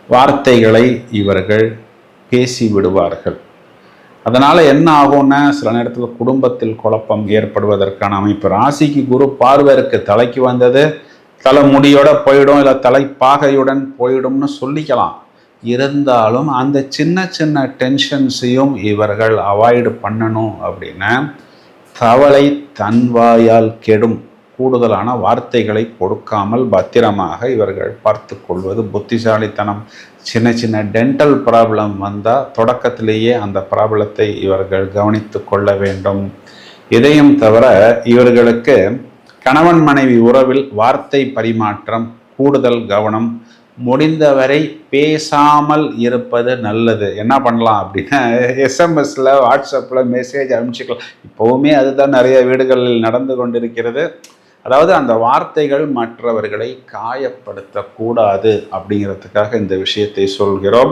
வார்த்தைகளை இவர்கள் பேசி விடுவார்கள். அதனால் என்ன ஆகும்னா, சில நேரத்தில் குடும்பத்தில் குழப்பம் ஏற்படுவதற்கான அமைப்பு. ராசிக்கு குரு பார்வை இருக்கு, தலைக்கு வந்தது தலை முடியோட போயிடும், இல்லை தலைப்பாகையுடன் போயிடும்னு சொல்லிக்கலாம். இருந்தாலும் அந்த சின்ன சின்ன டென்ஷன்ஸையும் இவர்கள் அவாய்டு பண்ணணும். அப்படின்னா தவளை தன் வாயால் கெடும், கூடுதலான வார்த்தைகளை கொடுக்காமல் பத்திரமாக இவர்கள் பார்த்து கொள்வது புத்திசாலித்தனம். சின்ன சின்ன டென்டல் ப்ராப்ளம் வந்தால் தொடக்கத்திலேயே அந்த ப்ராப்ளத்தை இவர்கள் கவனித்து கொள்ள வேண்டும். இதையும் தவிர இவர்களுக்கு கணவன் மனைவி உறவில் வார்த்தை பரிமாற்றம் கூடுதல் கவனம். முடிந்தவரை பேசாமல் இருப்பது நல்லது. என்ன பண்ணலாம் அப்படின்னா, எஸ்எம்எஸில் வாட்ஸ்அப்பில் மெசேஜ் அனுப்பிச்சிக்கலாம். இப்போவுமே அதுதான் நிறைய வீடுகளில் நடந்து கொண்டிருக்கிறது. அதாவது அந்த வார்த்தைகள் மற்றவர்களை காயப்படுத்தக்கூடாது அப்படிங்கிறதுக்காக இந்த விஷயத்தை சொல்கிறோம்.